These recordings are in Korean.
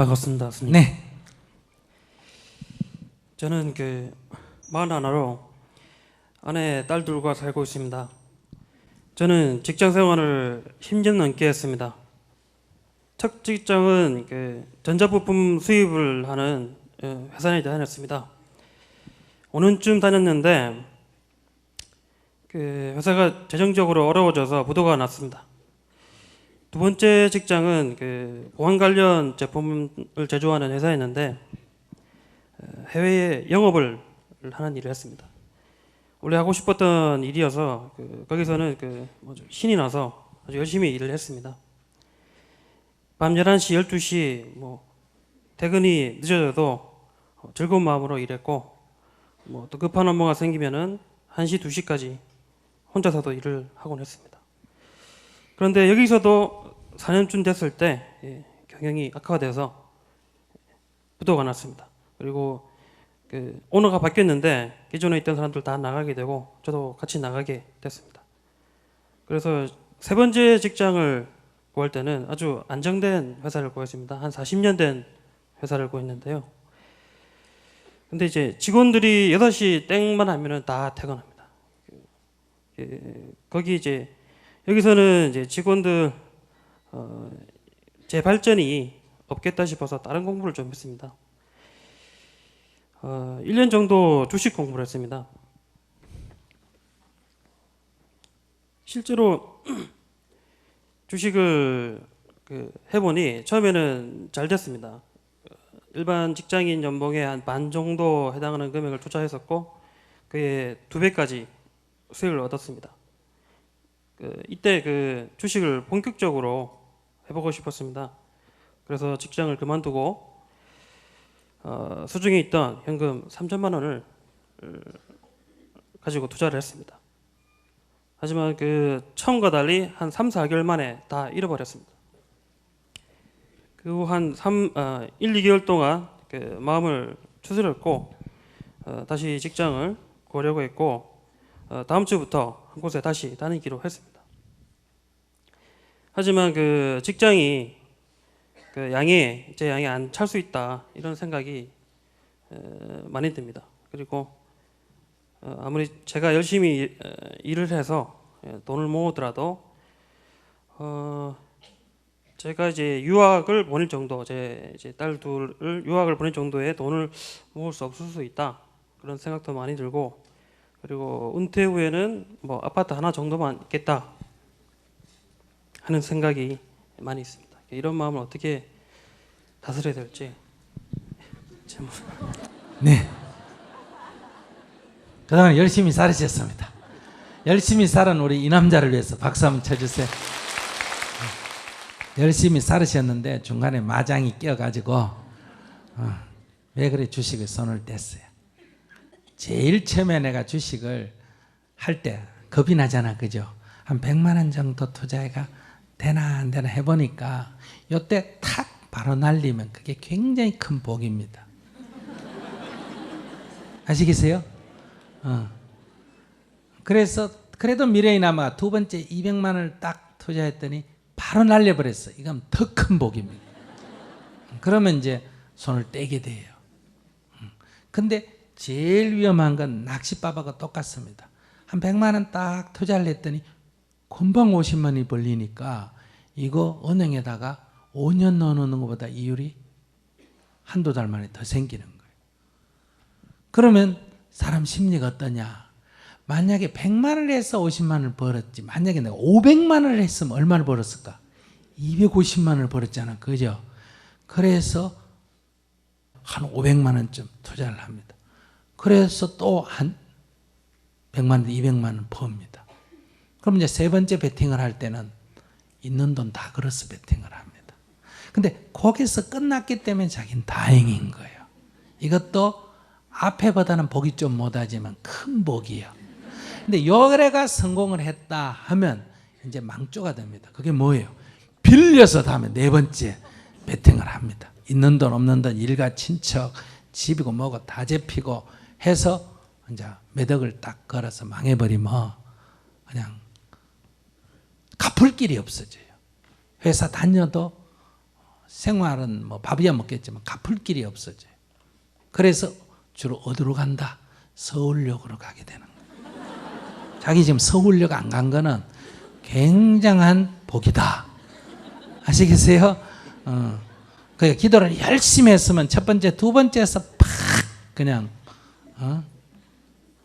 반갑습니다, 스님. 네. 저는 41로 아내, 딸 둘과 살고 있습니다. 저는 직장 생활을 10년 넘게 했습니다. 첫 직장은 전자부품 수입을 하는 회사에 다녔습니다. 5년쯤 다녔는데 회사가 재정적으로 어려워져서 부도가 났습니다. 두 번째 직장은 보안 관련 제품을 제조하는 회사였는데 해외에 영업을 하는 일을 했습니다. 원래 하고 싶었던 일이어서 거기서는 신이 나서 아주 열심히 일을 했습니다. 밤 11시, 12시 퇴근이 늦어져도 즐거운 마음으로 일했고 또 급한 업무가 생기면은 1시, 2시까지 혼자서도 일을 하곤 했습니다. 그런데 여기서도 4년쯤 됐을 때 경영이 악화가 돼서 부도가 났습니다. 그리고 오너가 바뀌었는데 기존에 있던 사람들 다 나가게 되고 저도 같이 나가게 됐습니다. 그래서 세 번째 직장을 구할 때는 아주 안정된 회사를 구했습니다. 한 40년 된 회사를 구했는데요. 근데 이제 직원들이 8시 땡만 하면은 다 퇴근합니다. 거기 여기서는 이제 직원들 제 발전이 없겠다 싶어서 다른 공부를 좀 했습니다. 1년 정도 주식 공부를 했습니다. 실제로 주식을 해보니 처음에는 잘 됐습니다. 일반 직장인 연봉의 한 반 정도 해당하는 금액을 투자했었고 그의 2배까지 수익을 얻었습니다. 이때 주식을 본격적으로 해보고 싶었습니다. 그래서 직장을 그만두고 수중에 있던 현금 3천만 원을 가지고 투자를 했습니다. 하지만 처음과 달리 한 3, 4개월 만에 다 잃어버렸습니다. 그 후 한 1, 2개월 동안 마음을 추스렸고 다시 직장을 구하려고 했고 다음 주부터 한 곳에 다시 다니기로 했습니다. 하지만 직장이 제 양에 안 찰 수 있다 이런 생각이 많이 듭니다. 그리고 아무리 제가 열심히 일을 해서 돈을 모으더라도 제가 유학을 보낼 정도, 제 딸 둘을 유학을 보낼 정도의 돈을 모을 수 없을 수 있다 그런 생각도 많이 들고, 그리고 은퇴 후에는 아파트 하나 정도만 있겠다 하는 생각이 많이 있습니다. 이런 마음을 어떻게 다스려야 될지. 네. 그동안 열심히 살으셨습니다. 열심히 살은 우리 이 남자를 위해서 박수 한번 쳐주세요. 열심히 살으셨는데 중간에 마장이 껴가지고 왜 그래 주식에 손을 댔어요. 제일 처음에 내가 주식을 할 때 겁이 나잖아, 그죠? 한 100만 원 정도 투자해가 되나 안 되나 해보니까 요때 탁 바로 날리면 그게 굉장히 큰 복입니다. 아시겠어요? 그래서 그래도 미래에나마 두 번째 200만 원을 딱 투자했더니 바로 날려버렸어. 이건 더 큰 복입니다. 그러면 이제 손을 떼게 돼요. 근데 제일 위험한 건 낚싯밥하고 똑같습니다. 한 100만 원 딱 투자를 했더니 금방 50만 원이 벌리니까 이거 은행에다가 5년 넣어놓는 것보다 이율이 한두 달 만에 더 생기는 거예요. 그러면 사람 심리가 어떠냐? 만약에 100만 원을 해서 50만 원을 벌었지, 만약에 내가 500만 원을 했으면 얼마를 벌었을까? 250만 원을 벌었잖아, 그죠? 그래서 한 500만 원쯤 투자를 합니다. 그래서 또 한 100만 원, 200만 원 법니다. 그럼 이제 세 번째 베팅을 할 때는 있는 돈 다 걸어서 베팅을 합니다. 근데 거기서 끝났기 때문에 자기는 다행인 거예요. 이것도 앞에보다는 복이 좀 못하지만 큰 복이에요. 근데 요래가 성공을 했다 하면 이제 망조가 됩니다. 그게 뭐예요? 빌려서 다음에 네 번째 베팅을 합니다. 있는 돈 없는 돈 일가 친척 집이고 뭐고 다 잡히고 해서 이제 매덕을 딱 걸어서 망해버리면 그냥 갚을 길이 없어져요. 회사 다녀도 생활은 뭐 밥이야 먹겠지만 갚을 길이 없어져요. 그래서 주로 어디로 간다? 서울역으로 가게 되는 거예요. 자기 지금 서울역 안 간 거는 굉장한 복이다. 아시겠어요? 그러니까 기도를 열심히 했으면 첫 번째, 두 번째에서 팍 그냥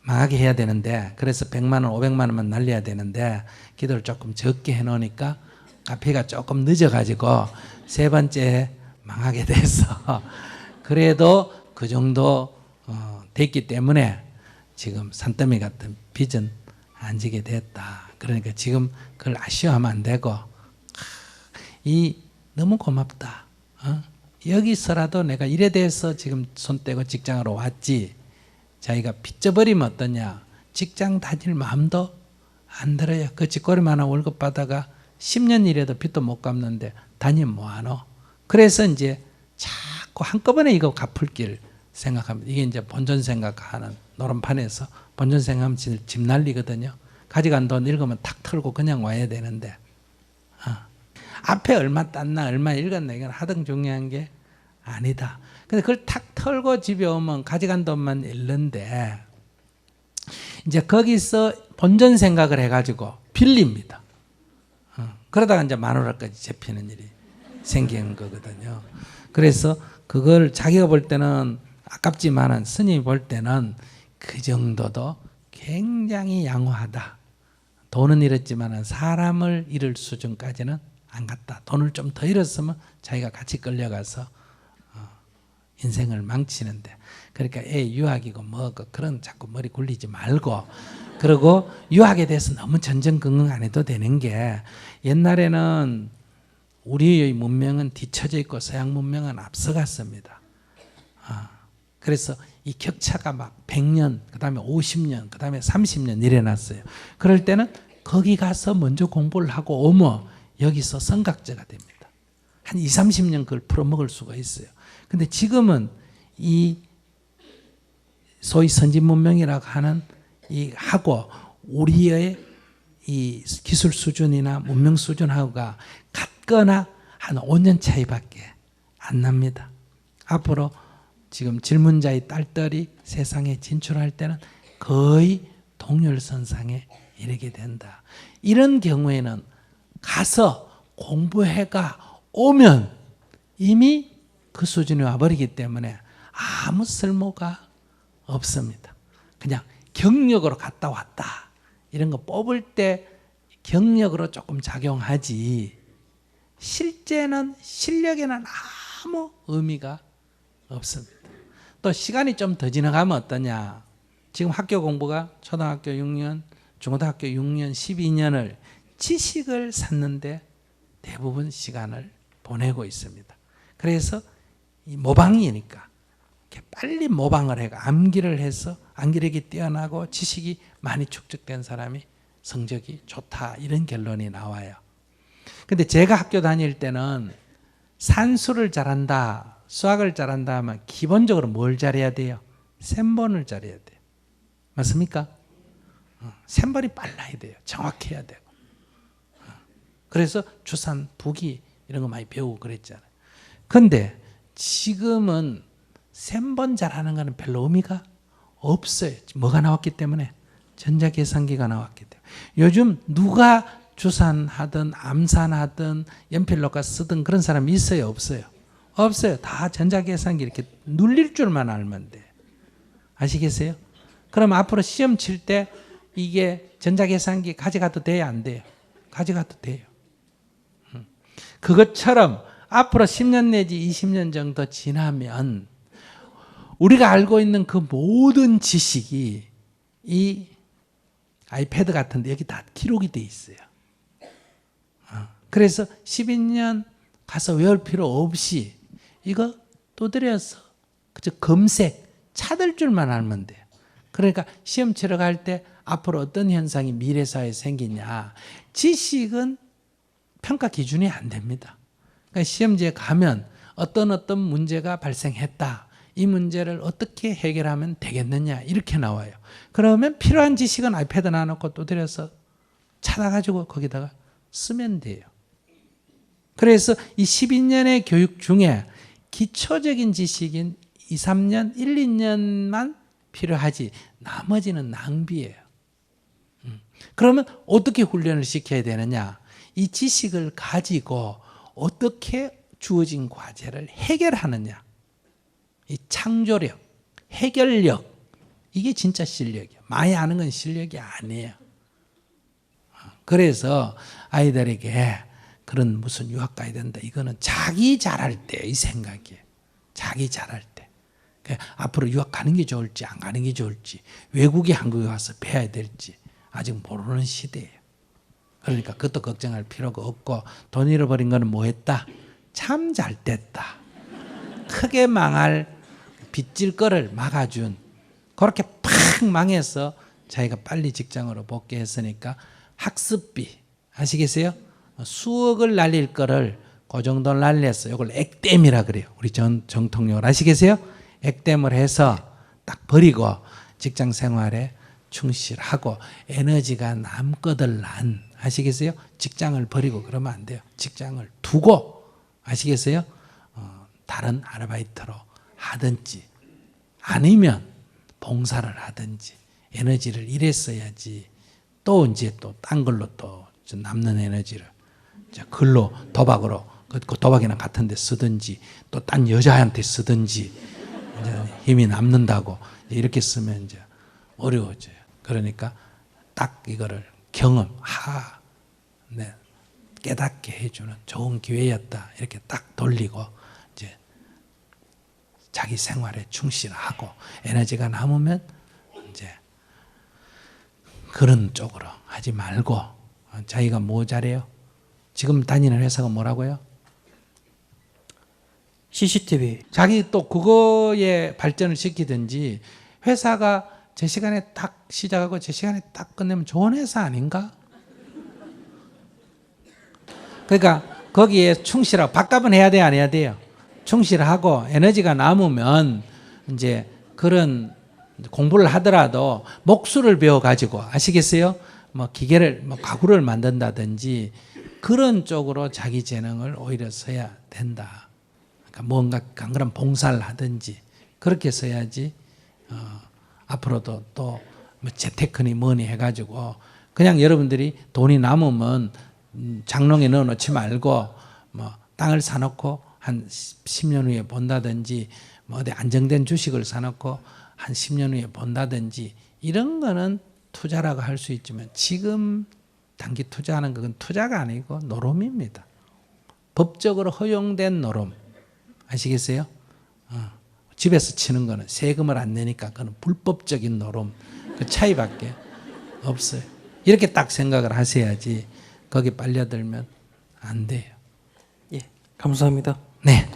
망하게 해야 되는데, 그래서 100만 원, 500만 원만 날려야 되는데 기도를 조금 적게 해놓으니까 갚기가 조금 늦어가지고 세 번째 망하게 돼서 그래도 그 정도 됐기 때문에 지금 산더미 같은 빚은 안 지게 됐다. 그러니까 지금 그걸 아쉬워하면 안 되고, 너무 고맙다. 여기서라도 내가 일에 대해서 지금 손 떼고 직장으로 왔지. 자기가 빚져버리면 어떠냐? 직장 다닐 마음도 안 들어요. 그 쥐꼬리만 하나 월급 받아가 10년 일해도 빚도 못 갚는데 다니면 뭐하노? 그래서 이제 자꾸 한꺼번에 이거 갚을 길 생각합니다. 이게 이제 본전 생각하는 노름판에서 본전 생각하면 집 날리거든요. 가져간 돈 읽으면 탁 털고 그냥 와야 되는데, 앞에 얼마 땄나 얼마 읽었나 이건 하등 중요한 게 아니다. 근데 그걸 탁 털고 집에 오면 가져간 돈만 읽는데, 이제 거기서 본전 생각을 해가지고 빌립니다. 그러다가 이제 마누라까지 잡히는 일이 생기는 거거든요. 그래서 그걸 자기가 볼 때는 아깝지만은 스님이 볼 때는 그 정도도 굉장히 양호하다. 돈은 잃었지만은 사람을 잃을 수준까지는 안 갔다. 돈을 좀 더 잃었으면 자기가 같이 끌려가서 인생을 망치는데, 그러니까 애 유학이고 뭐고 그런 자꾸 머리 굴리지 말고, 그리고 유학에 대해서 너무 전전긍긍 안 해도 되는 게, 옛날에는 우리의 문명은 뒤처져 있고 서양 문명은 앞서갔습니다. 그래서 이 격차가 막 100년, 그 다음에 50년, 그 다음에 30년 일어났어요. 그럴 때는 거기 가서 먼저 공부를 하고 오면 여기서 성각자가 됩니다. 한 20, 30년 그걸 풀어먹을 수가 있어요. 근데 지금은 이 소위 선진 문명이라고 하는 이 하고 우리의 이 기술 수준이나 문명 수준하고가 같거나 한 5년 차이밖에 안 납니다. 앞으로 지금 질문자의 딸들이 세상에 진출할 때는 거의 동률선상에 이르게 된다. 이런 경우에는 가서 공부해가 오면 이미 그 수준에 와버리기 때문에 아무 쓸모가 없습니다. 그냥 경력으로 갔다 왔다 이런 거 뽑을 때 경력으로 조금 작용하지, 실제는 실력에는 아무 의미가 없습니다. 또 시간이 좀 더 지나가면 어떠냐? 지금 학교 공부가 초등학교 6년, 중고등학교 6년, 12년을 지식을 쌓는데 대부분 시간을 보내고 있습니다. 그래서 이 모방이니까 이렇게 빨리 모방을 해가 암기를 해서 암기력이 뛰어나고 지식이 많이 축적된 사람이 성적이 좋다, 이런 결론이 나와요. 근데 제가 학교 다닐 때는 산수를 잘한다, 수학을 잘한다 하면 기본적으로 뭘 잘해야 돼요? 셈본을 잘해야 돼요. 맞습니까? 셈본이 빨라야 돼요. 정확해야 되고. 그래서 주산, 부기 이런 거 많이 배우고 그랬잖아요. 근데 지금은 셈본 잘하는 거는 별로 의미가 없어요. 뭐가 나왔기 때문에? 전자계산기가 나왔기 때문에. 요즘 누가 주산하든 암산하든 연필로가 쓰든 그런 사람이 있어요? 없어요? 없어요. 다 전자계산기 이렇게 눌릴 줄만 알면 돼. 아시겠어요? 그럼 앞으로 시험 칠 때 이게 전자계산기 가져가도 돼요? 안 돼요? 가져가도 돼요. 그것처럼 앞으로 10년 내지 20년 정도 지나면 우리가 알고 있는 그 모든 지식이 이 아이패드 같은데 여기 다 기록이 돼 있어요. 그래서 12년 가서 외울 필요 없이 이거 두드려서 그저 검색 찾을 줄만 알면 돼요. 그러니까 시험 치러 갈 때 앞으로 어떤 현상이 미래사회에 생기냐, 지식은 평가 기준이 안 됩니다. 그러니까 시험지에 가면 어떤 문제가 발생했다, 이 문제를 어떻게 해결하면 되겠느냐 이렇게 나와요. 그러면 필요한 지식은 아이패드 놔놓고 두드려서 찾아가지고 거기다가 쓰면 돼요. 그래서 이 12년의 교육 중에 기초적인 지식인 2, 3년, 1, 2년만 필요하지 나머지는 낭비예요. 그러면 어떻게 훈련을 시켜야 되느냐? 이 지식을 가지고 어떻게 주어진 과제를 해결하느냐? 이 창조력, 해결력, 이게 진짜 실력이에요. 많이 아는 건 실력이 아니에요. 그래서 아이들에게 그런 무슨 유학 가야 된다. 이거는 자기 잘할 때 이 생각이에요. 자기 잘할 때. 그러니까 앞으로 유학 가는 게 좋을지 안 가는 게 좋을지 외국에 한국에 와서 배워야 될지 아직 모르는 시대예요. 그러니까 그것도 걱정할 필요가 없고 돈 잃어버린 거는 뭐 했다? 참 잘 됐다. 크게 망할 빚질 거를 막아준 그렇게 팍 망해서 자기가 빨리 직장으로 복귀했으니까 학습비 아시겠어요? 수억을 날릴 거를 그 정도 날렸어. 이걸 액땜이라 그래요. 우리 정통용어로 아시겠어요? 액땜을 해서 딱 버리고 직장 생활에 충실하고 에너지가 남거들란 아시겠어요? 직장을 버리고 그러면 안 돼요. 직장을 두고 아시겠어요? 다른 아르바이트로 하든지 아니면 봉사를 하든지 에너지를 이래 써야지 또 이제 또 딴 걸로 또 남는 에너지를 글로 도박으로 그 도박이나 같은 데 쓰든지 또 딴 여자한테 쓰든지 힘이 남는다고 이렇게 쓰면 이제 어려워져요. 그러니까 딱 이거를 네, 깨닫게 해주는 좋은 기회였다. 이렇게 딱 돌리고 이제 자기 생활에 충실하고 에너지가 남으면 이제 그런 쪽으로 하지 말고 자기가 뭐 잘해요? 지금 다니는 회사가 뭐라고요? CCTV. 자기 또 그거에 발전을 시키든지 회사가 제 시간에 딱 시작하고 제 시간에 딱 끝내면 좋은 회사 아닌가? 그러니까 거기에 충실하고 밥값은 해야 돼요, 안 해야 돼요? 충실하고 에너지가 남으면 이제 그런 공부를 하더라도 목수를 배워가지고 아시겠어요? 뭐 기계를 뭐 가구를 만든다든지 그런 쪽으로 자기 재능을 오히려 써야 된다. 그러니까 뭔가 안 그런 봉사를 하든지 그렇게 써야지 앞으로도 또 뭐 재테크니 뭐니 해가지고 그냥 여러분들이 돈이 남으면 장롱에 넣어놓지 말고 뭐 땅을 사놓고 한 10년 후에 본다든지 뭐 어디 안정된 주식을 사놓고 한 10년 후에 본다든지 이런 거는 투자라고 할 수 있지만 지금 단기 투자하는 건 투자가 아니고 노름입니다. 법적으로 허용된 노름 아시겠어요? 집에서 치는 거는 세금을 안 내니까 그건 불법적인 노름 그 차이밖에 없어요. 이렇게 딱 생각을 하셔야지 거기 빨려들면 안 돼요. 예, 감사합니다. 네.